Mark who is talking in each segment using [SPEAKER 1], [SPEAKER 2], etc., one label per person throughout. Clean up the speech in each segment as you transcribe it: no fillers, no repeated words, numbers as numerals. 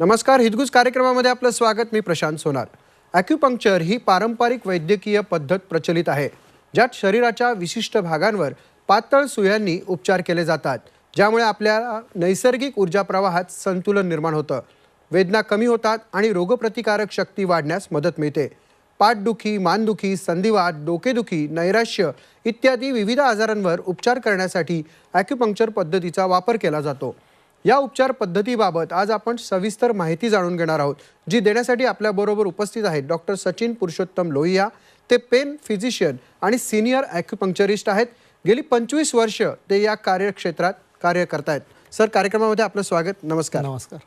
[SPEAKER 1] नमस्कार, हितगुज कार्यक्रमामध्ये आपलं स्वागत. मी प्रशांत सोनार. ॲक्युपंक्चर ही पारंपरिक वैद्यकीय पद्धत प्रचलित आहे, ज्यात शरीराच्या विशिष्ट भागांवर पातळ सुयांनी उपचार केले जातात, ज्यामुळे आपल्याला नैसर्गिक ऊर्जा प्रवाहात संतुलन निर्माण होतं, वेदना कमी होतात आणि रोगप्रतिकारक शक्ती वाढण्यास मदत मिळते. पाठदुखी, मानदुखी, संधिवात, डोकेदुखी, नैराश्य इत्यादी विविध आजारांवर उपचार करण्यासाठी ॲक्युपंक्चर पद्धतीचा वापर केला जातो. या उपचार पद्धतीबाबत आज आपण सविस्तर माहिती जाणून घेणार आहोत, जी देण्यासाठी आपल्याबरोबर उपस्थित आहेत डॉक्टर सचिन पुरुषोत्तम लोहिया. ते पेन फिजिशियन आणि सिनियर ॲक्युपंक्चरिस्ट आहेत. गेली 25 वर्ष ते या कार्यक्षेत्रात कार्य करतायत. सर, कार्यक्रमामध्ये आपलं स्वागत. नमस्कार.
[SPEAKER 2] नमस्कार.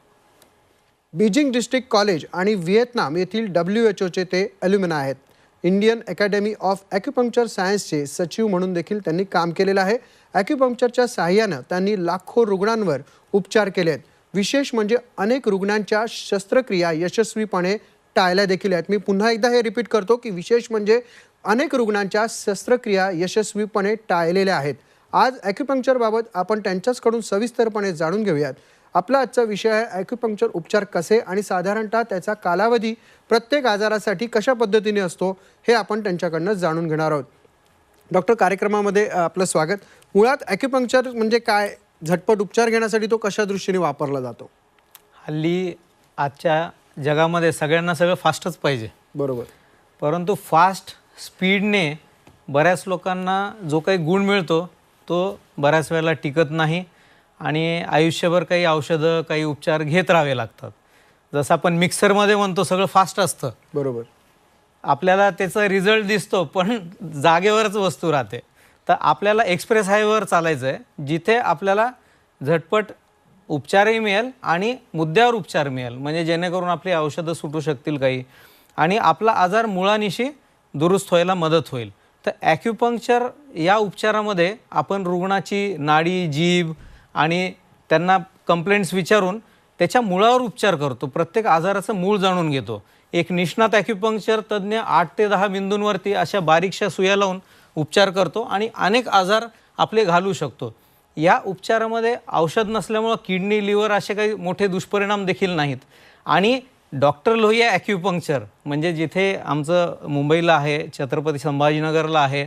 [SPEAKER 1] बीजिंग डिस्ट्रिक्ट कॉलेज आणि व्हिएतनाम येथील WHO ते ॲल्युमिनाय आहेत. इंडियन अकॅडमी ऑफ ॲक्युपंक्चर सायन्सचे सचिव म्हणून देखील त्यांनी काम केलेलं आहे. ॲक्युपंक्चरच्या सहाय्यानं त्यांनी लाखो रुग्णांवर उपचार केले आहेत. विशेष म्हणजे अनेक रुग्णांच्या शस्त्रक्रिया यशस्वीपणे टाळल्या देखील आहेत. मी पुन्हा एकदा हे रिपीट करतो की विशेष म्हणजे अनेक रुग्णांच्या शस्त्रक्रिया यशस्वीपणे टाळलेल्या आहेत. आज ॲक्युपंक्चरबाबत आपण त्यांच्याचकडून सविस्तरपणे जाणून घेऊयात. आपला आजचा विषय आहे ॲक्युपंक्चर उपचार कसे आणि साधारणतः त्याचा कालावधी प्रत्येक आजारासाठी कशा पद्धतीने असतो हे आपण त्यांच्याकडनं जाणून घेणार आहोत. डॉक्टर, कार्यक्रमामध्ये आपलं स्वागत. मुळात ॲक्युपंक्चर म्हणजे काय, झटपट उपचार घेण्यासाठी तो कशा दृष्टीने वापरला जातो?
[SPEAKER 2] हल्ली आजच्या जगामध्ये सगळ्यांना सगळं फास्टच पाहिजे.
[SPEAKER 1] बरोबर.
[SPEAKER 2] परंतु फास्ट स्पीडने बऱ्याच लोकांना जो काही गुण मिळतो तो बऱ्याच वेळेला टिकत नाही आणि आयुष्यभर काही औषधं, काही उपचार घेत राहावे लागतात. जसं आपण मिक्सरमध्ये म्हणतो सगळं फास्ट असतं.
[SPEAKER 1] बरोबर.
[SPEAKER 2] आपल्याला त्याचा रिझल्ट दिसतो पण जागेवरच वस्तू राहते. तर आपल्याला एक्सप्रेस हायवेवर चालायचं आहे, जिथे आपल्याला झटपट उपचारही मिळेल आणि मुद्द्यावर उपचार मिळेल, म्हणजे जेणेकरून आपली औषधं सुटू शकतील काही आणि आपला आजार मुळानिशी दुरुस्त व्हायला मदत होईल. तर ॲक्युपंक्चर या उपचारामध्ये आपण रुग्णाची नाडी, जीभ आणि त्यांना कंप्लेंट्स विचारून त्याच्या मुळावर उपचार करतो. प्रत्येक आजाराचं मूळ जाणून घेतो. एक निष्णात ॲक्युपंक्चर तज्ज्ञ 8 ते 10 बिंदूंवरती अशा बारीकशा सुया लावून उपचार करतो आणि अनेक आजार आपले घालू शकतो. या उपचारामध्ये औषध नसल्यामुळं किडनी, लिव्हर असे काही मोठे दुष्परिणाम देखील नाहीत. आणि डॉक्टर लोहिया ॲक्युपंक्चर म्हणजे जिथे आमचं मुंबईला आहे, छत्रपती संभाजीनगरला आहे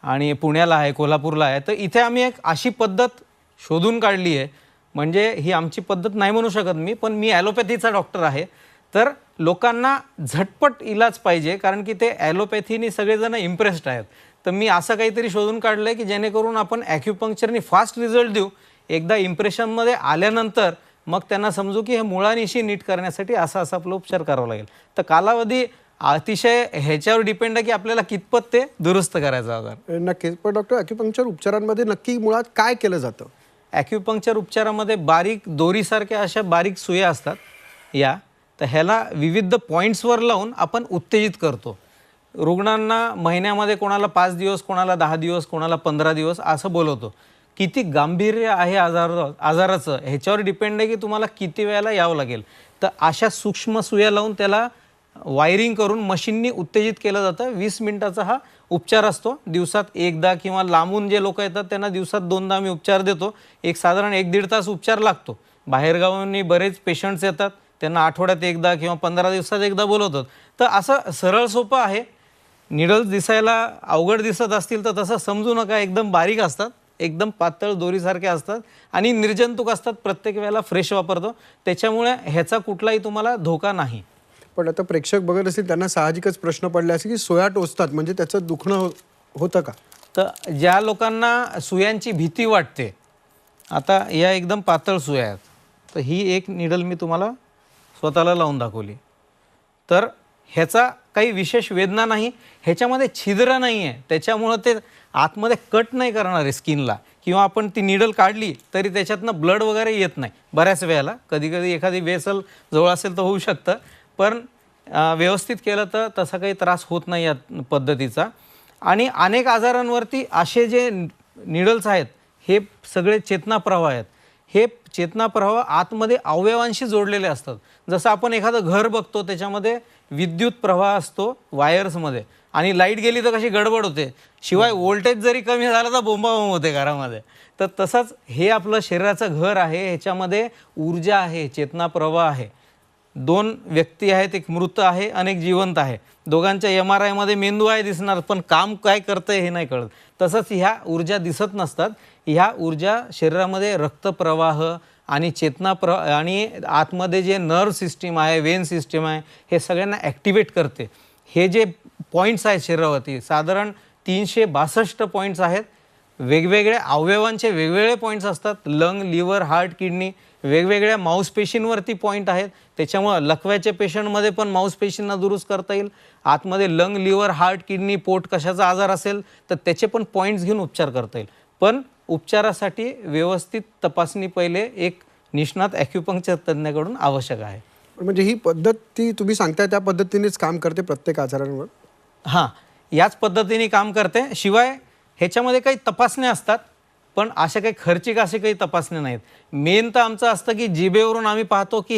[SPEAKER 2] आणि पुण्याला आहे, कोल्हापूरला आहे, तर इथे आम्ही एक अशी पद्धत शोधून काढली आहे. म्हणजे ही आमची पद्धत नाही म्हणू शकत मी, पण मी ॲलोपॅथीचा डॉक्टर आहे. तर लोकांना झटपट इलाज पाहिजे, कारण की ते ॲलोपॅथीने सगळेजण इम्प्रेस्ड आहेत. तर मी असं काहीतरी शोधून काढलं आहे की जेणेकरून आपण ॲक्युपंक्चरनी फास्ट रिझल्ट देऊ. एकदा इम्प्रेशनमध्ये आल्यानंतर मग त्यांना समजू की हे मुळानिशी नीट करण्यासाठी असा आपला उपचार करावा लागेल. तर कालावधी अतिशय ह्याच्यावर डिपेंड आहे की आपल्याला कितपत ते दुरुस्त करायचं आजार.
[SPEAKER 1] नक्कीच. पण डॉक्टर, ॲक्युपंक्चर उपचारांमध्ये नक्की मुळात काय केलं जातं?
[SPEAKER 2] ॲक्युपंक्चर उपचारामध्ये बारीक दोरीसारख्या अशा बारीक सुया असतात या. तर ह्याला विविध पॉईंट्सवर लावून आपण उत्तेजित करतो. रुग्णांना महिन्यामध्ये कोणाला 5 दिवस, कोणाला 10 दिवस, कोणाला 15 दिवस असं बोलवतो. किती गांभीर्य आहे आजाराचं ह्याच्यावर डिपेंड आहे की तुम्हाला किती वेळेला यावं लागेल. तर अशा सूक्ष्म सुया लावून त्याला वायरिंग करून मशीननी उत्तेजित केलं जातं. 20 मिनिटाचा हा उपचार असतो. दिवसात एकदा किंवा लांबून जे लोक येतात त्यांना दिवसात 2दा आम्ही उपचार देतो. एक साधारण 1-1.5 तास उपचार लागतो. बाहेरगावांनी बरेच पेशंट्स येतात, त्यांना आठवड्यात एकदा किंवा 15 दिवसात एकदा बोलवतात. तर असं सरळ सोपं आहे. निडल्स दिसायला अवघड दिसत असतील तर तसं समजू नका. एकदम बारीक असतात, एकदम पातळ दोरीसारखे असतात आणि निर्जंतुक असतात. प्रत्येक वेळेला फ्रेश वापरतो, त्याच्यामुळे ह्याचा कुठलाही तुम्हाला धोका नाही.
[SPEAKER 1] पण आता प्रेक्षक बघत असतील त्यांना साहजिकच प्रश्न पडले असे की सुया टोचतात, म्हणजे त्याचं दुखणं होतं का?
[SPEAKER 2] तर ज्या लोकांना सुयांची भीती वाटते, आता या एकदम पातळ सुया आहेत. तर ही एक निडल मी तुम्हाला स्वतःला लावून दाखवली. तर ह्याचा काही विशेष वेदना नाही, ह्याच्यामध्ये छिद्र नाही आहे, त्याच्यामुळं ते आतमध्ये कट नाही करणार आहे स्किनला. किंवा आपण ती निडल काढली तरी त्याच्यातनं ब्लड वगैरे येत नाही. बऱ्याच वेळेला कधी एखादी वेसल जवळ असेल तर होऊ शकतं, पण व्यवस्थित केलं तर तसा काही त्रास होत नाही या पद्धतीचा. आणि अनेक आजारांवरती असे जे निडल्स आहेत हे सगळे चेतनाप्रवाह आहेत. हे चेतनाप्रवाह आतमध्ये अवयवांशी जोडलेले असतात. जसं आपण एखादं घर बघतो, त्याच्यामध्ये विद्युत प्रवाह असतो वायर्समध्ये, आणि लाईट गेली तर कशी गडबड होते, शिवाय व्होल्टेज जरी कमी झाला तर बोंबाबोंब होते घरामध्ये. तर तसंच हे आपलं शरीराचं घर आहे, ह्याच्यामध्ये ऊर्जा आहे, चेतना प्रवाह आहे. 2 व्यक्ती आहेत, एक मृत आहे आणि एक जिवंत आहे. दोघांच्या MRI मध्ये मेंदू आहे दिसणार, पण काम काय करतंय हे नाही कळत. तसंच ह्या ऊर्जा दिसत नसतात. ह्या ऊर्जा शरीरामध्ये रक्तप्रवाह आणि आणि आतमध्ये जे नर्व सिस्टीम आहे, वेन सिस्टीम आहे, हे सगळ्यांना ॲक्टिवेट करते. हे जे पॉईंट्स आहेत शरीरावरती, साधारण 362 पॉईंट्स आहेत. वेगवेगळ्या अवयवांचे वेगवेगळे पॉईंट्स असतात. लंग, लिव्हर, हार्ट, किडनी, वेगवेगळ्या मांसपेशींवरती पॉईंट आहेत. त्याच्यामुळं लकव्याच्या पेशंटमध्ये पण मांसपेशींना दुरुस्त करता येईल. आतमध्ये लंग, लिव्हर, हार्ट, किडनी, पोट कशाचा आजार असेल तर त्याचे पण पॉईंट्स घेऊन उपचार करता येईल. पण उपचारासाठी व्यवस्थित तपासणी पहिले एक निष्णात ॲक्युपंक्चर तज्ज्ञाकडून आवश्यक आहे.
[SPEAKER 1] म्हणजे ही पद्धत ती तुम्ही सांगताय त्या पद्धतीनेच काम करते प्रत्येक आजारांवर?
[SPEAKER 2] हां, याच पद्धतीने काम करते. शिवाय ह्याच्यामध्ये काही तपासण्या असतात, पण अशा काही खर्चिक असे काही तपासण्या नाहीत. मेन तर आमचं असतं की जिभेवरून आम्ही पाहतो की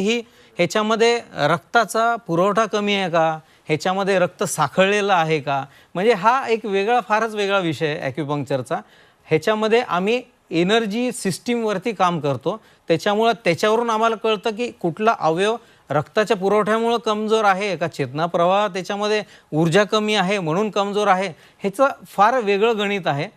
[SPEAKER 2] ह्याच्यामध्ये रक्ताचा पुरवठा कमी आहे का, ह्याच्यामध्ये रक्त साखळलेलं आहे का. म्हणजे हा एक फारच वेगळा विषय आहे ॲक्युपंक्चरचा. ह्याच्यामध्ये आम्ही एनर्जी सिस्टीमवरती काम करतो. त्याच्यावरून आम्हाला कळतं की कुठला अवयव रक्ताच्या पुरवठ्यामुळं कमजोर आहे का, चेतना प्रवाह त्याच्यामध्ये ऊर्जा कमी आहे म्हणून कमजोर आहे. ह्याचं फार वेगळं गणित आहे.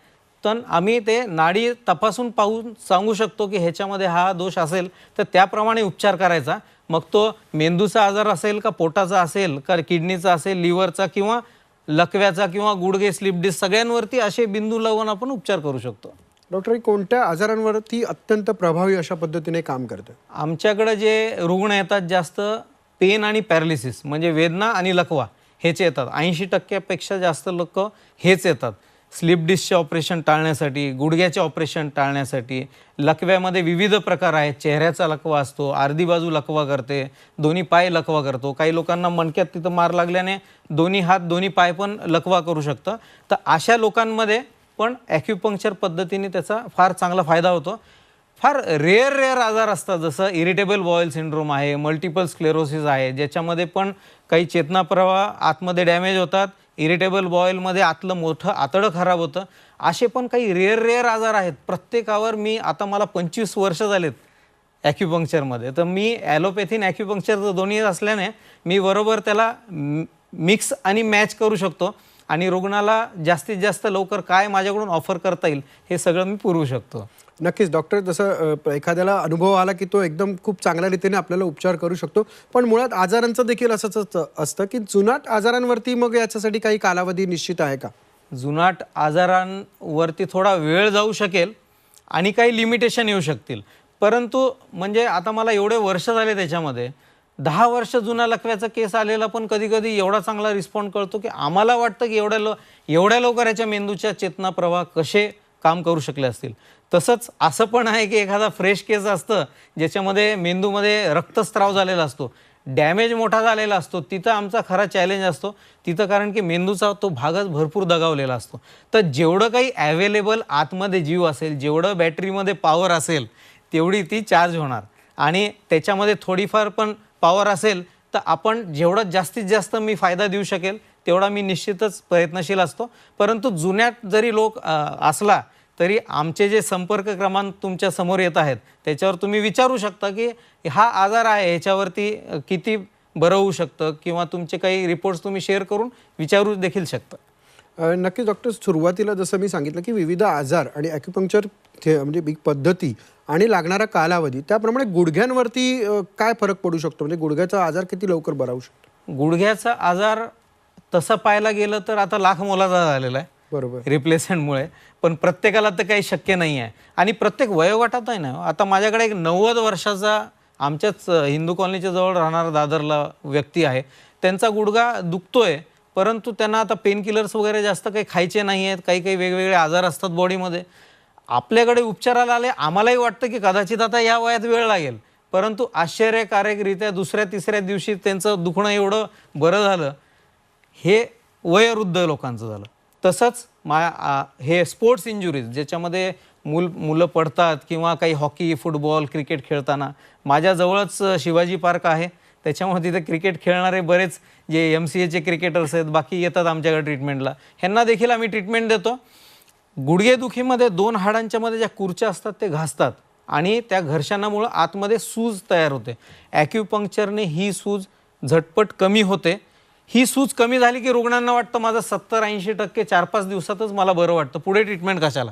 [SPEAKER 2] पण आम्ही ते नाडी तपासून पाहून सांगू शकतो की ह्याच्यामध्ये हा दोष असेल तर त्याप्रमाणे उपचार करायचा. मग तो मेंदूचा आजार असेल का, पोटाचा असेल का, किडनीचा असेल, लिव्हरचा किंवा लकव्याचा किंवा गुडघे, स्लिप डिस्क, सगळ्यांवरती असे बिंदू लावून आपण उपचार करू शकतो.
[SPEAKER 1] डॉक्टर, कोणत्या आजारांवरती अत्यंत प्रभावी अशा पद्धतीने काम करतं?
[SPEAKER 2] आमच्याकडे जे रुग्ण येतात जास्त पेन आणि पॅरालिसिस म्हणजे वेदना आणि लकवा हेच येतात. 80% जास्त लोक हेच येतात. स्लिप डिस्कचे ऑपरेशन टाळण्यासाठी, गुडघ्याचे ऑपरेशन टाळण्यासाठी. लकव्यामध्ये विविध प्रकार आहेत. चेहऱ्याचा लकवा असतो, अर्धी बाजू लकवा करते, दोन्ही पाय लकवा करतो. काही लोकांना मणक्यात तिथं मार लागल्याने दोन्ही हात दोन्ही पाय पण लकवा करू शकतं. तर अशा लोकांमध्ये पण ॲक्युपंक्चर पद्धतीने त्याचा फार चांगला फायदा होतो. फार रेअर आजार असतात, जसं इरिटेबल बॉयल सिंड्रोम आहे, मल्टिपल स्क्लेरोसिस आहे, ज्याच्यामध्ये पण काही चेतना प्रवाह आतमध्ये डॅमेज होतात. इरिटेबल बॉयलमध्ये आतलं मोठं आतडं खराब होतं. असे पण काही रेअर आजार आहेत. प्रत्येकावर आता मला 25 वर्ष झालेत ॲक्युपंक्चरमध्ये. तर मी ॲलोपॅथीन ॲक्युपंक्चर दोन्ही असल्याने मी बरोबर त्याला मिक्स आणि मॅच करू शकतो आणि रुग्णाला जास्तीत जास्त लवकर काय माझ्याकडून ऑफर करता येईल हे सगळं मी पुरवू शकतो.
[SPEAKER 1] नक्कीच डॉक्टर, जसं एखाद्याला अनुभव आला की तो एकदम खूप चांगल्या रीतीने आपल्याला उपचार करू शकतो. पण मुळात आजारांचं देखील असंच असतं की जुनाट आजारांवरती मग याच्यासाठी काही कालावधी निश्चित आहे का?
[SPEAKER 2] जुनाट आजारांवरती थोडा वेळ जाऊ शकेल आणि काही लिमिटेशन येऊ शकतील. परंतु म्हणजे आता मला एवढे वर्ष झाले त्याच्यामध्ये, 10 वर्ष जुना लकव्याचा केस आलेला पण कधी कधी एवढा चांगला रिस्पॉन्ड करतो की आम्हाला वाटतं की एवढ्या लवकर याच्या मेंदूच्या चेतना प्रवाह कसे काम करू शकले असतील. तसंच असं पण आहे की एखादा फ्रेश केस असतं ज्याच्यामध्ये मेंदूमध्ये रक्तस्राव झालेला असतो, डॅमेज मोठा झालेला असतो. तिथं आमचा खरा चॅलेंज असतो तिथं, कारण की मेंदूचा तो भागच भरपूर दगावलेला असतो. तर जेवढं काही ॲवेलेबल आतमध्ये जीव असेल, जेवढं बॅटरीमध्ये पॉवर असेल तेवढी ती चार्ज होणार. आणि त्याच्यामध्ये थोडीफार पण पॉवर असेल तर आपण जेवढं जास्तीत जास्त मी फायदा देऊ शकेल तेवढा मी निश्चितच प्रयत्नशील असतो. परंतु जुन्यात जरी लोक असला तरी आमचे जे संपर्क क्रमांक तुमच्या समोर येत आहेत त्याच्यावर तुम्ही विचारू शकता की हा आजार आहे, ह्याच्यावरती किती बरं होऊ शकतं, किंवा तुमचे काही रिपोर्ट्स तुम्ही शेअर करून विचारू देखील शकता.
[SPEAKER 1] नक्कीच डॉक्टर, सुरुवातीला जसं मी सांगितलं की विविध आजार आणि ॲक्युपंक्चर म्हणजे पद्धती आणि लागणारा कालावधी, त्याप्रमाणे गुडघ्यांवरती काय फरक पडू शकतो? म्हणजे गुडघ्याचा आजार किती लवकर बरा होऊ शकतो?
[SPEAKER 2] गुडघ्याचा आजार तसं पाहायला गेलं तर आता लाख मोलाचा झालेला आहे,
[SPEAKER 1] बरोबर,
[SPEAKER 2] रिप्लेसमेंटमुळे. पण प्रत्येकाला तर काही शक्य नाही आहे आणि प्रत्येक वयोगटात आहे ना. आता माझ्याकडे एक 90 वर्षाचा आमच्याच हिंदू कॉलनीच्या जवळ राहणारा दादरला व्यक्ती आहे. त्यांचा गुडघा दुखतोय, परंतु त्यांना आता पेन किलर्स वगैरे जास्त काही खायचे नाही आहेत. काही वेगवेगळे आजार असतात बॉडीमध्ये. आपल्याकडे उपचाराला आले, आम्हालाही वाटतं की कदाचित आता या वयात वेळ लागेल, परंतु आश्चर्यकारकरित्या दुसऱ्या तिसऱ्या दिवशी त्यांचं दुखणं एवढं बरं झालं. हे वयोवृद्ध लोकांचं झालं. तसंच हे स्पोर्ट्स इंजुरीज ज्याच्यामध्ये मुलं पडतात किंवा काही हॉकी, फुटबॉल, क्रिकेट खेळताना, माझ्याजवळच शिवाजी पार्क आहे, त्याच्यामुळे तिथे क्रिकेट खेळणारे बरेच जे MCAचे क्रिकेटर्स आहेत बाकी येतात आमच्याकडे ट्रीटमेंटला. ह्यांना देखील आम्ही ट्रीटमेंट देतो. गुडघेदुखीमध्ये 2 हाडांच्या मध्ये ज्या कुर्च्या असतात ते घासतात आणि त्या घर्षणामुळं आतमध्ये सूज तयार होते. ॲक्युपंक्चरने ही सूज झटपट कमी होते. ही सूज कमी झाली की रुग्णांना वाटतं माझं 70-80% 4-5 दिवसातच मला बरं वाटतं, पुढे ट्रीटमेंट कशाला.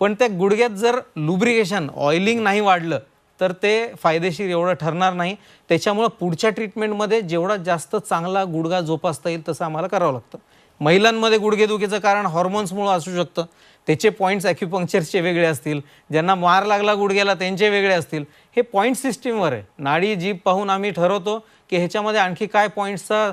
[SPEAKER 2] पण त्या गुडघ्यात जर लुब्रिकेशन ऑइलिंग नाही वाढलं तर ते फायदेशीर एवढं ठरणार नाही. त्याच्यामुळं पुढच्या ट्रीटमेंटमध्ये जेवढा जास्त चांगला गुडघा जोपासता येईल तसं आम्हाला करावं लागतं. महिलांमध्ये गुडघेदुखीचं कारण हॉर्मोन्समुळं असू शकतं, त्याचे पॉईंट्स ॲक्युपंक्चरचे वेगळे असतील. ज्यांना मार लागला गुडघ्याला त्यांचे वेगळे असतील. हे पॉईंट सिस्टीमवर आहे. नाडी जीभ पाहून आम्ही ठरवतो की ह्याच्यामध्ये आणखी काय पॉईंट्सचा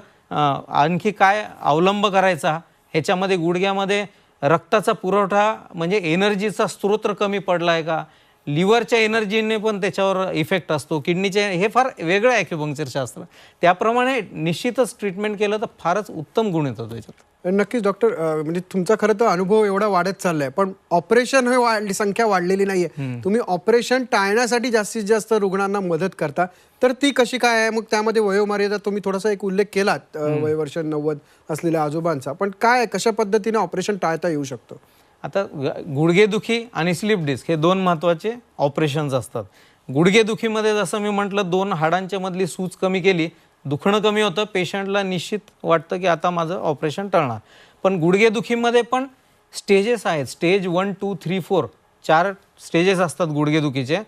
[SPEAKER 2] आणखी काय अवलंब करायचा. ह्याच्यामध्ये गुडघ्यामध्ये रक्ताचा पुरवठा म्हणजे एनर्जीचा स्रोत कमी पडला आहे का, लिव्हरच्या एनर्जीने पण त्याच्यावर इफेक्ट असतो, किडनीचे. हे फार वेगळं ॲक्युपंक्चर शास्त्र. त्याप्रमाणे निश्चितच ट्रीटमेंट केलं तर फारच उत्तम गुण येतो त्याच्यात.
[SPEAKER 1] नक्कीच डॉक्टर, म्हणजे तुमचा खरं तर अनुभव एवढा वाढत चाललाय, पण ऑपरेशन हे संख्या वाढलेली नाहीये. तुम्ही ऑपरेशन टाळण्यासाठी जास्तीत जास्त रुग्णांना मदत करता, तर ती कशी काय आहे? मग त्यामध्ये वयोमर्यादा तुम्ही थोडासा एक उल्लेख केलात, वयवर्ष 90 असलेल्या आजोबांचा, पण काय कशा पद्धतीने ऑपरेशन टाळता येऊ शकतं?
[SPEAKER 2] आता गुडघेदुखी आणि स्लिप डिस्क हे दोन महत्त्वाचे ऑपरेशन्स असतात. गुडघेदुखीमध्ये जसं मी म्हटलं, दोन हाडांच्या मधली सूज कमी केली, दुखणं कमी होतं, पेशंटला निश्चित वाटतं की आता माझं ऑपरेशन टळणार. पण गुडघेदुखीमध्ये पण स्टेजेस आहेत. स्टेज 1, 2, 3, 4 4 स्टेजेस असतात गुडघेदुखीचे.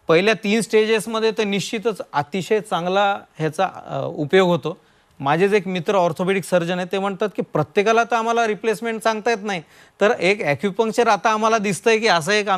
[SPEAKER 2] पहिल्या 3 स्टेजेसमध्ये तर निश्चितच अतिशय चांगला ह्याचा उपयोग होतो. माझेच एक मित्र ऑर्थोपेडिक सर्जन आहेत, ते म्हणतात की प्रत्येकाला तर आम्हाला रिप्लेसमेंट सांगता येत नाही, तर एक ॲक्युपंक्चर आता आम्हाला दिसतंय की असं एक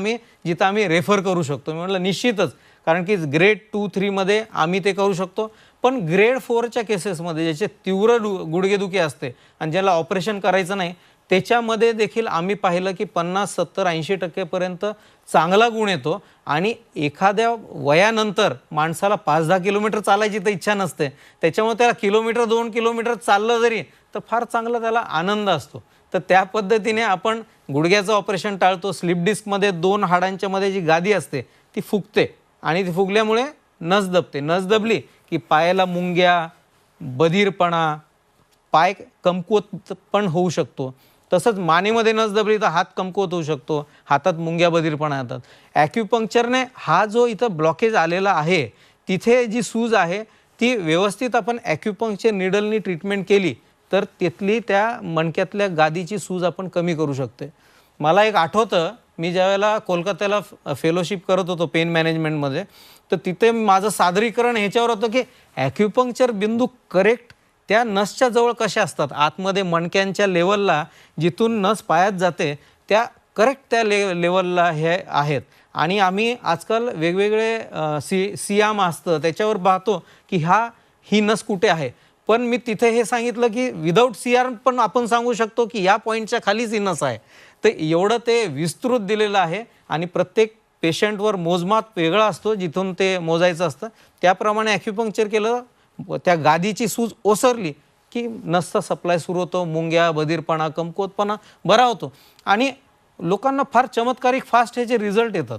[SPEAKER 2] जिथं आम्ही रेफर करू शकतो. मी म्हटलं निश्चितच, कारण की ग्रेड 2, 3 मध्ये आम्ही ते करू शकतो. पण ग्रेड 4च्या केसेसमध्ये ज्याचे तीव्र गुडघेदुखी असते आणि ज्याला ऑपरेशन करायचं नाही, त्याच्यामध्ये देखील आम्ही पाहिलं की 50, 70, 80% पर्यंत चांगला गुण येतो. आणि एखाद्या वयानंतर माणसाला 5-10 किलोमीटर चालायची तर इच्छा नसते, त्याच्यामुळे त्याला किलोमीटर 2 किलोमीटर चाललं जरी तर फार चांगला त्याला आनंद असतो. तर त्या पद्धतीने आपण गुडघ्याचं ऑपरेशन टाळतो. स्लिप डिस्कमध्ये 2 हाडांच्या मध्ये जी गादी असते ती फुगते आणि ती फुगल्यामुळे नस दबते. नस दबली की पायाला मुंग्या, बधीरपणा, पाय कमकुवत पण होऊ शकतो. तसंच मानेमध्ये नस दबली तर हात कमकुवत होऊ शकतो, हातात मुंग्या, बधीरपणा येतात. ॲक्युपंक्चरने हा जो इथं ब्लॉकेज आलेला आहे, तिथे जी सूज आहे ती व्यवस्थित आपण ॲक्युपंक्चर निडलनी ट्रीटमेंट केली तर तिथली त्या मणक्यातल्या गादीची सूज आपण कमी करू शकतो. मला एक आठवतं, मी ज्यावेळेला कोलकात्याला फेलोशिप करत होतो पेन मॅनेजमेंटमध्ये, तर तिथे माझं सादरीकरण ह्याच्यावर होतं की ॲक्युपंक्चर बिंदू करेक्ट त्या नसच्या जवळ कशा असतात, आतमध्ये मणक्यांच्या लेवलला जिथून नस पायात जाते त्या करेक्ट त्या लेवलला हे आहेत. आणि आम्ही आजकाल वेगवेगळे सियाम असतं त्याच्यावर पाहतो की ही नस कुठे आहे. पण मी तिथे हे सांगितलं की विदाऊट सियाम पण आपण सांगू शकतो की या पॉईंटच्या खालीच ही नस आहे. तर एवढं ते विस्तृत दिलेलं आहे आणि प्रत्येक पेशंटवर मोजमाप वेगळा असतो, जिथून ते मोजायचं असतं त्याप्रमाणे ॲक्युपंक्चर केलं, त्या गादीची सूज ओसरली की नसचा सप्लाय सुरू होतो, मुंग्या, बधीरपणा, कमकुवतपणा बरा होतो आणि लोकांना फार चमत्कारिक फास्ट ह्याचे रिझल्ट येतात.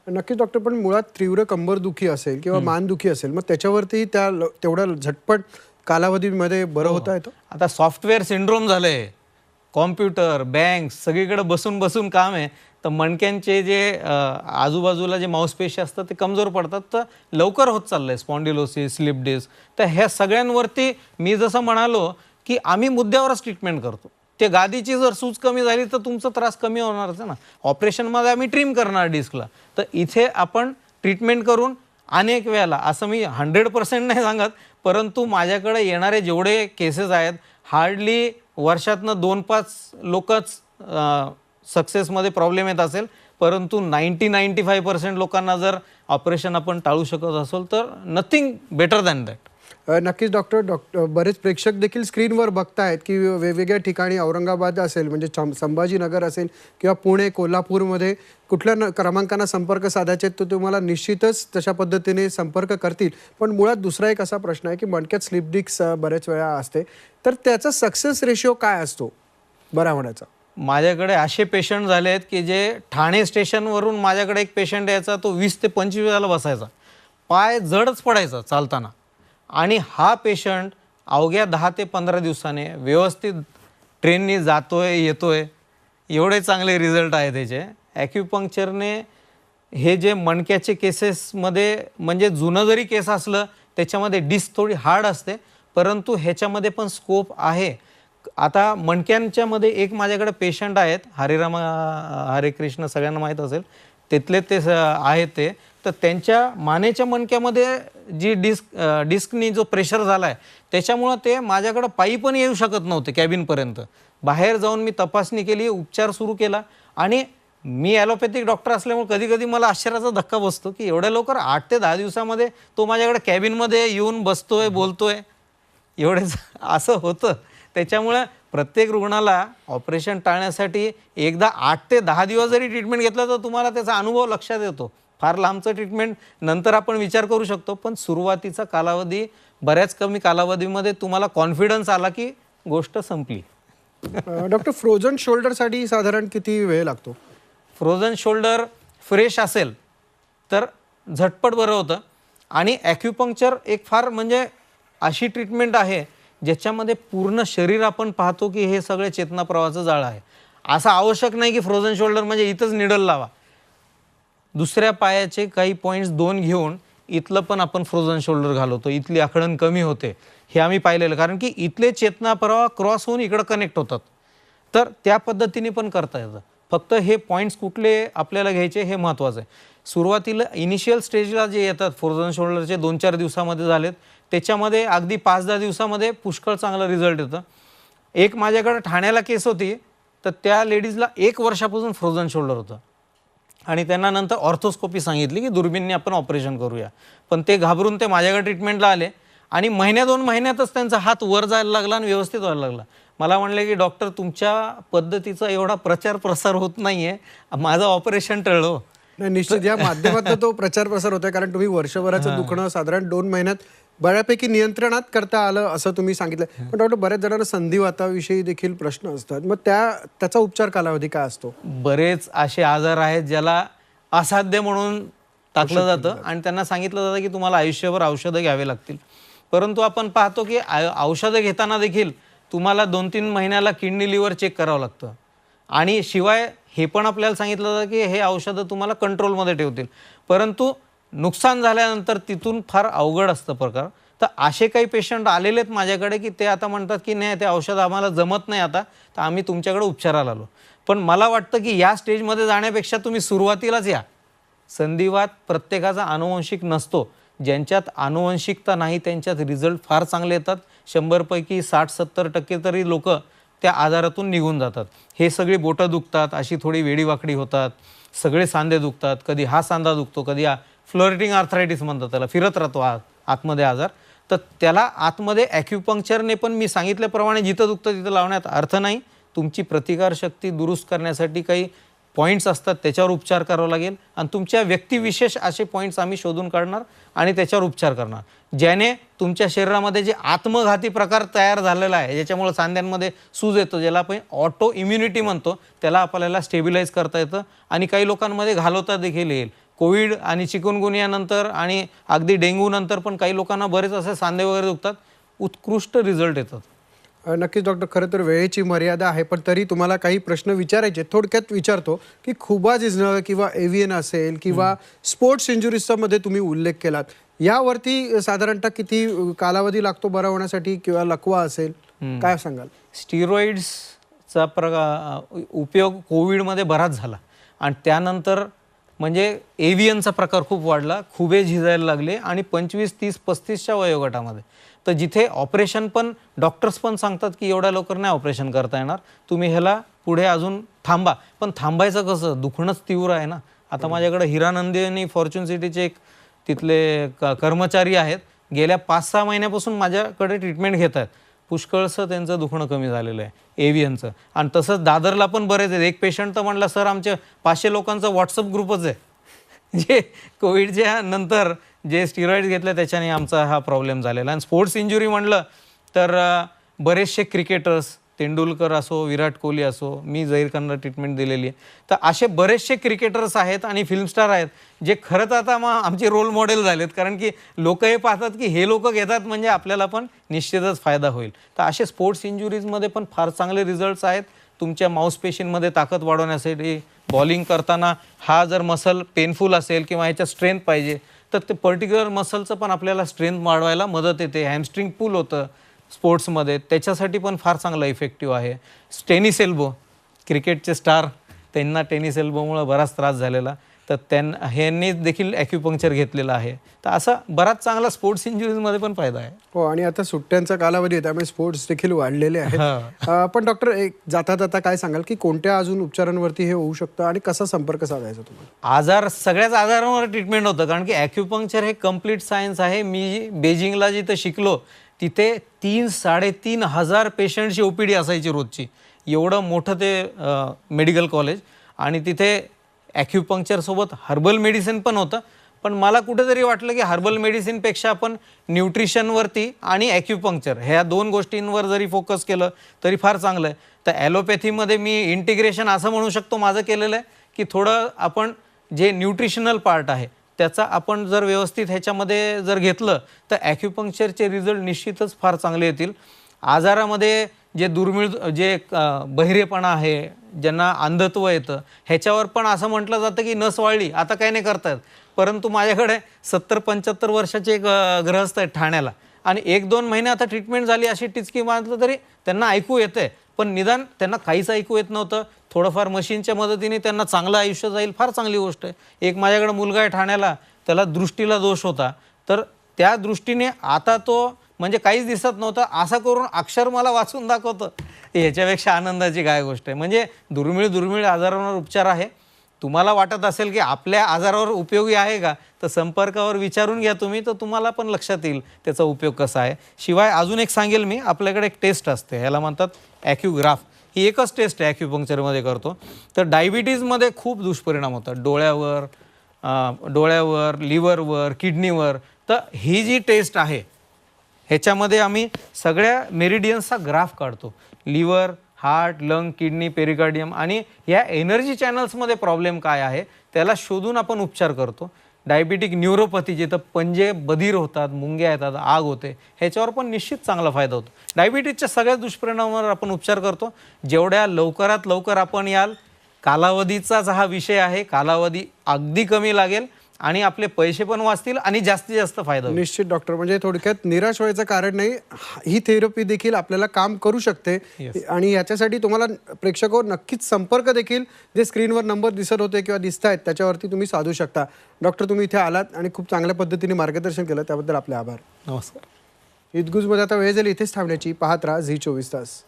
[SPEAKER 1] नक्कीच डॉक्टर, पण मुळात तीव्र कंबरदुखी असेल किंवा मानदुखी असेल, मग त्याच्यावरती तेवढ्या झटपट कालावधीमध्ये बरं होता येतं?
[SPEAKER 2] आता सॉफ्टवेअर सिंड्रोम झालंय, कॉम्प्युटर, बँक सगळीकडे बसून बसून काम आहे, तर मणक्यांचे जे आजूबाजूला जे मांसपेशी असतात ते कमजोर पडतात, तर लवकर होत चाललंय स्पॉन्डिलोसिस, स्लिप डिस्क. तर ह्या सगळ्यांवरती मी जसं म्हणालो की आम्ही मुद्द्यावरच ट्रीटमेंट करतो. ते गादीची जर सूज कमी झाली तर तुमचा त्रास कमी होणारच आहे ना. ऑपरेशनमध्ये आम्ही ट्रिम करणार डिस्कला, तर इथे आपण ट्रीटमेंट करून अनेक वेळेला, असं मी 100% नाही सांगत, परंतु माझ्याकडे येणारे जेवढे केसेस आहेत हार्डली वर्षातनं 2-5 लोकच सक्सेसमध्ये प्रॉब्लेम येत असेल, परंतु 90-95% लोकांना जर ऑपरेशन आपण टाळू शकत असेल तर नथिंग बेटर दॅन दॅट.
[SPEAKER 1] नक्कीच डॉक्टर, बरेच प्रेक्षक देखील स्क्रीनवर बघतायत की वेगवेगळ्या ठिकाणी, औरंगाबाद असेल म्हणजे संभाजीनगर असेल किंवा पुणे, कोल्हापूरमध्ये कुठल्या क्रमांकांना संपर्क साधायचे तर तुम्हाला निश्चितच तशा पद्धतीने संपर्क करतील. पण मुळात दुसरा एक असा प्रश्न आहे की मणक्यात स्लिप डिस्क बऱ्याच वेळा असते, तर त्याचा सक्सेस रेशिओ काय असतो बरा होण्याचा?
[SPEAKER 2] माझ्याकडे असे पेशंट झाले आहेत की जे ठाणे स्टेशनवरून माझ्याकडे एक पेशंट यायचा, तो 20 ते 25 वेळाला बसायचा, पाय जडच पडायचा चालताना, आणि हा पेशंट अवघ्या 10 ते 15 दिवसाने व्यवस्थित ट्रेननी जातोय येतोय. एवढे चांगले रिझल्ट आहे त्याचे. ॲक्युपंक्चरने हे जे मणक्याचे केसेसमध्ये म्हणजे जुनं जरी केस असलं त्याच्यामध्ये डिस्क थोडी हार्ड असते, परंतु ह्याच्यामध्ये पण स्कोप आहे. आता मणक्यांच्या मध्ये एक माझ्याकडे पेशंट आहेत, हरे हरे कृष्ण सगळ्यांना माहीत असेल, तिथले ते आहेत ते. तर त्यांच्या मानेच्या मणक्यामध्ये जी डिस्कनी जो प्रेशर झाला आहे त्याच्यामुळं ते माझ्याकडं पायी पण येऊ शकत नव्हते कॅबिनपर्यंत. बाहेर जाऊन मी तपासणी केली, उपचार सुरू केला. आणि मी ॲलोपॅथिक डॉक्टर असल्यामुळे कधी कधी मला आश्चर्याचा धक्का बसतो की एवढ्या लवकर 8 ते 10 दिवसामध्ये तो माझ्याकडे कॅबिनमध्ये येऊन बसतोय, बोलतोय, एवढेच असं होतं. त्याच्यामुळे प्रत्येक रुग्णाला ऑपरेशन टाळण्यासाठी एकदा 8 ते 10 दिवस जरी ट्रीटमेंट घेतलं तर तुम्हाला त्याचा अनुभव लक्षात येतो. फार लांबचं ट्रीटमेंट नंतर आपण विचार करू शकतो, पण सुरुवातीचा कालावधी बऱ्याच कमी कालावधीमध्ये तुम्हाला कॉन्फिडन्स आला की गोष्ट संपली.
[SPEAKER 1] डॉक्टर, फ्रोझन शोल्डरसाठी साधारण किती वेळ लागतो?
[SPEAKER 2] फ्रोझन शोल्डर फ्रेश असेल तर झटपट बरं होतं. आणि ॲक्युपंक्चर एक फार म्हणजे अशी ट्रीटमेंट आहे ज्याच्यामध्ये पूर्ण शरीर आपण पाहतो की हे सगळे चेतनाप्रवाहाचं जाळं आहे. असं आवश्यक नाही की फ्रोझन शोल्डर म्हणजे इथंच निडल लावा. दुसऱ्या पायाचे काही पॉईंट्स 2 घेऊन इथलं पण आपण फ्रोझन शोल्डर घालवतो, इथली आखडण कमी होते. हे आम्ही पाहिलेलं, कारण की इथले चेतनाप्रवाह क्रॉस होऊन इकडं कनेक्ट होतात. तर त्या पद्धतीने पण करता येतं. फक्त हे पॉईंट्स कुठले आपल्याला घ्यायचे हे महत्त्वाचं आहे. सुरुवातीला इनिशियल स्टेजला जे येतात फ्रोझन शोल्डरचे 2-4 दिवसामध्ये झालेत, त्याच्यामध्ये अगदी 5-10 दिवसामध्ये पुष्कळ चांगला रिझल्ट येतं. एक माझ्याकडे ठाण्याला केस होती, तर त्या लेडीजला 1 वर्षापासून फ्रोझन शोल्डर होतं आणि त्यांना नंतर ऑर्थोस्कोपी सांगितली की दुर्बीनने आपण ऑपरेशन करूया. पण ते घाबरून ते माझ्याकडे ट्रीटमेंटला आले आणि 1-2 महिन्यातच त्यांचा हात वर जायला लागला आणि व्यवस्थित व्हायला लागला. मला म्हणले की डॉक्टर, तुमच्या पद्धतीचा एवढा प्रचार प्रसार होत नाही आहे, माझं ऑपरेशन टळलं.
[SPEAKER 1] नाही, निश्चित या माध्यमातून तो प्रचार प्रसार होतोय, कारण तुम्ही वर्षभराचं दुखणं साधारण 2 महिन्यात बऱ्यापैकी नियंत्रणात करता आलं असं तुम्ही सांगितलं. पण डॉक्टर, बऱ्याच जणांना संधिवाताविषयी देखील प्रश्न असतात, मग त्याचा उपचार कालावधी काय असतो?
[SPEAKER 2] बरेच असे आजार आहेत ज्याला असाध्य म्हणून टाकलं जातं आणि त्यांना सांगितलं जातं की तुम्हाला आयुष्यभर औषधं घ्यावे लागतील. परंतु आपण पाहतो की औषधं घेताना देखील तुम्हाला 2-3 महिन्याला किडनी लिव्हर चेक करावं लागतं. आणि शिवाय हे पण आपल्याला सांगितलं जातं की हे औषधं तुम्हाला कंट्रोलमध्ये ठेवतील. परंतु नुकसान झाल्यानंतर तिथून फार अवघड असतं प्रकार. तर असे काही पेशंट आलेले आहेत माझ्याकडे की ते आता म्हणतात की नाही, ते औषध आम्हाला जमत नाही आता, तर आम्ही तुमच्याकडे उपचाराला आलो. पण मला वाटतं की या स्टेजमध्ये जाण्यापेक्षा तुम्ही सुरुवातीलाच या. संधिवात प्रत्येकाचा आनुवंशिक नसतो. ज्यांच्यात आनुवंशिकता नाही त्यांच्यात रिझल्ट फार चांगले येतात. 100 पैकी 60-70% तरी लोक त्या आजारातून निघून जातात. हे सगळी बोटं दुखतात, अशी थोडी वेडीवाकडी होतात, सगळे सांधे दुखतात, कधी हा सांधा दुखतो, कधी फ्लोरेटिंग आर्थरायटिस म्हणतात त्याला, फिरत राहतो आतमध्ये आजार. तर त्याला आतमध्ये ॲक्युपंक्चरने पण मी सांगितल्याप्रमाणे जिथं दुखतं तिथं लावण्यात अर्थ नाही. तुमची प्रतिकारशक्ती दुरुस्त करण्यासाठी काही पॉईंट्स असतात, त्याच्यावर उपचार करावा लागेल आणि तुमच्या व्यक्तिविशेष असे पॉईंट्स आम्ही शोधून काढणार आणि त्याच्यावर उपचार करणार, ज्याने तुमच्या शरीरामध्ये जे आत्मघाती प्रकार तयार झालेला आहे, ज्याच्यामुळे सांध्यांमध्ये सूज येतो, ज्याला आपण ऑटो इम्युनिटी म्हणतो, त्याला आपल्याला स्टेबिलाईज करता येतं आणि काही लोकांमध्ये घालवता देखील येईल. कोविड आणि चिकनगुनियानंतर आणि अगदी डेंग्यूनंतर पण काही लोकांना बरेच असे सांधे वगैरे दुखतात, उत्कृष्ट रिझल्ट येतात.
[SPEAKER 1] नक्कीच डॉक्टर, खरं तर वेळेची मर्यादा आहे, पण तरी तुम्हाला काही प्रश्न विचारायचे, थोडक्यात विचारतो की खुबा झिजणं किंवा एव्हियन असेल किंवा स्पोर्ट्स इंजुरीजचा मध्ये तुम्ही उल्लेख केलात, यावरती साधारणतः किती कालावधी लागतो बरा होण्यासाठी, किंवा लकवा असेल, काय सांगाल?
[SPEAKER 2] स्टिरॉइड्सचा उपयोग कोविडमध्ये बराच झाला आणि त्यानंतर म्हणजे एव्हियनचा प्रकार खूप वाढला, खुबे झिजायला लागले आणि 25, 30, 35च्या वयोगटामध्ये. तर जिथे ऑपरेशन पण डॉक्टर्स पण सांगतात की एवढ्या लवकर नाही ऑपरेशन करता येणार, तुम्ही ह्याला पुढे अजून थांबा. पण थांबायचं कसं, दुखणंच तीव्र आहे ना. आता माझ्याकडे हिरानंदी आणि फॉर्च्यून सिटीचे एक तिथले कर्मचारी आहेत, गेल्या 5-6 महिन्यापासून माझ्याकडे ट्रीटमेंट घेत आहेत. पुष्कळसं त्यांचं दुखणं कमी झालेलं आहे एव्हियनचं. आणि तसंच दादरला पण बरेच आहेत. एक पेशंट तर म्हणला, सर आमच्या 500 लोकांचा व्हॉट्सअप ग्रुपच आहे, जे कोविडच्या नंतर जे स्टिरॉइड्स घेतले त्याच्याने आमचा हा प्रॉब्लेम झालेला. आणि स्पोर्ट्स इंजुरी म्हणलं तर बरेचसे क्रिकेटर्स, तेंडुलकर असो, विराट कोहली असो, मी झहीर खानला ट्रीटमेंट दिलेली आहे. तर असे बरेचसे क्रिकेटर्स आहेत आणि फिल्म स्टार आहेत जे खरंच आता मग आमचे रोल मॉडेल झालेत, कारण की लोक हे पाहतात की हे लोक घेतात म्हणजे आपल्याला पण निश्चितच फायदा होईल. तर असे स्पोर्ट्स इंजुरीजमध्ये पण फार चांगले रिझल्ट्स आहेत, तुमच्या मांसपेशींमध्ये ताकद वाढवण्यासाठी, बॉलिंग करताना हा जर मसल पेनफुल असेल किंवा ह्याच्यात स्ट्रेंथ पाहिजे तर ते पर्टिक्युलर मसलचं पण आपल्याला स्ट्रेंथ वाढवायला मदत येते. हॅमस्ट्रिंग पूल होतं स्पोर्ट्समध्ये, त्याच्यासाठी पण फार चांगला इफेक्टिव्ह आहे. टेनिस एल्बो, क्रिकेटचे स्टार, त्यांना टेनिस एल्बोमुळे बराच त्रास झालेला, तर ह्यांनी देखील ॲक्युपंक्चर घेतलेलं आहे. तर असा बराच चांगला स्पोर्ट्स इंजुरीजमध्ये पण फायदा आहे.
[SPEAKER 1] हो, आणि आता सुट्ट्यांचा कालावधी आहे त्यामुळे स्पोर्ट्स देखील वाढलेले आहेत. पण डॉक्टर, एक जाता जाता काय सांगाल की कोणत्या अजून उपचारांवरती हे होऊ शकतं आणि कसा संपर्क साधायचा तुम्हाला?
[SPEAKER 2] सगळ्याच आजारांवर ट्रीटमेंट होतं, कारण की ॲक्युपंक्चर हे कम्प्लीट सायन्स आहे. मी बेजिंगला जिथं शिकलो तिथे 3,000-3,500 पेशंटची OPD असायची रोजची. एवढं मोठं ते मेडिकल कॉलेज, आणि तिथे ॲक्युपंक्चरसोबत हर्बल मेडिसिन पण होतं. पण मला कुठेतरी वाटलं की हर्बल मेडिसिनपेक्षा आपण न्यूट्रिशनवरती आणि ॲक्युपंक्चर ह्या 2 गोष्टींवर जरी फोकस केलं तरी फार चांगलं आहे. तर ॲलोपॅथीमध्ये मी इंटिग्रेशन असं म्हणू शकतो माझं केलेलं आहे की थोडं आपण जे न्यूट्रिशनल पार्ट आहे त्याचा आपण जर व्यवस्थित ह्याच्यामध्ये जर घेतलं तर ॲक्युपंक्चरचे रिझल्ट निश्चितच फार चांगले येतील. आजारामध्ये जे दुर्मिळ, जे बहिरेपणा आहे, ज्यांना अंधत्व येतं, ह्याच्यावर पण असं म्हटलं जातं की नस वाळली आता काही नाही करतायत. परंतु माझ्याकडे 70-75 वर्षाचे एक गृहस्थ आहेत ठाण्याला, आणि 1-2 महिने आता ट्रीटमेंट झाली, अशी टिचकी मारलं तरी त्यांना ऐकू येतंय. पण निदान त्यांना काहीच ऐकू येत नव्हतं, थोडंफार मशीनच्या मदतीने त्यांना चांगलं आयुष्य जाईल, फार चांगली गोष्ट आहे. एक माझ्याकडे मुलगा आहे ठाण्याला, त्याला दृष्टीला दोष होता, तर त्या दृष्टीने आता तो म्हणजे काहीच दिसत नव्हतं, असं करून अक्षर मला वाचून दाखवतं. ह्याच्यापेक्षा आनंदाची काय गोष्ट आहे. म्हणजे दुर्मिळ आजारांवर उपचार आहे. तुम्हाला वाटत असेल की आपल्या आजारावर उपयोगी आहे का, तर संपर्कावर विचारून घ्या तुम्ही, तर तुम्हाला पण लक्षात येईल त्याचा उपयोग कसा आहे. शिवाय अजून एक सांगेल मी, आपल्याकडे एक टेस्ट असते, ह्याला म्हणतात ॲक्युग्राफ. ही एकच टेस्ट आहे ॲक्युपंक्चरमध्ये करतो. तर डायबिटीजमध्ये खूप दुष्परिणाम होतात डोळ्यावर, लिव्हरवर, किडनीवर. तर ही जी टेस्ट आहे ह्याच्यामध्ये आम्ही सगळ्या मेरिडियन्सचा ग्राफ काढतो. Liver, heart, lung, kidney, pericardium, आणि या एनर्जी चॅनल्समध्ये प्रॉब्लेम काय आहे त्याला शोधून आपण उपचार करतो. डायबिटिक न्यूरोपॅथी, जिथं पंजे बधीर होतात, मुंग्या येतात, आग होते, ह्याच्यावर पण निश्चित चांगला फायदा होतो. डायबिटीजच्या सगळ्या दुष्परिणामांवर आपण उपचार करतो. जेवढ्या लवकरात लवकर आपण याल, कालावधीचाच हा विषय आहे, कालावधी अगदी कमी लागेल आणि आपले पैसे पण वाचतील आणि जास्तीत जास्त फायदा होईल.
[SPEAKER 1] निश्चित डॉक्टर, म्हणजे थोडक्यात निराश व्हायचं कारण नाही, ही थेरपी देखील आपल्याला काम करू शकते. आणि याच्यासाठी तुम्हाला प्रेक्षकांवर नक्कीच संपर्क देखील जे स्क्रीनवर नंबर दिसत होते किंवा दिसत आहेत त्याच्यावरती तुम्ही साधू शकता. डॉक्टर, तुम्ही इथे आलात आणि खूप चांगल्या पद्धतीने मार्गदर्शन केलं, त्याबद्दल आपले आभार.
[SPEAKER 2] नमस्कार.
[SPEAKER 1] ईदगुजमध्ये आता वेळ झाली इथेच थांबण्याची. पाहत राहा झी 24 तास.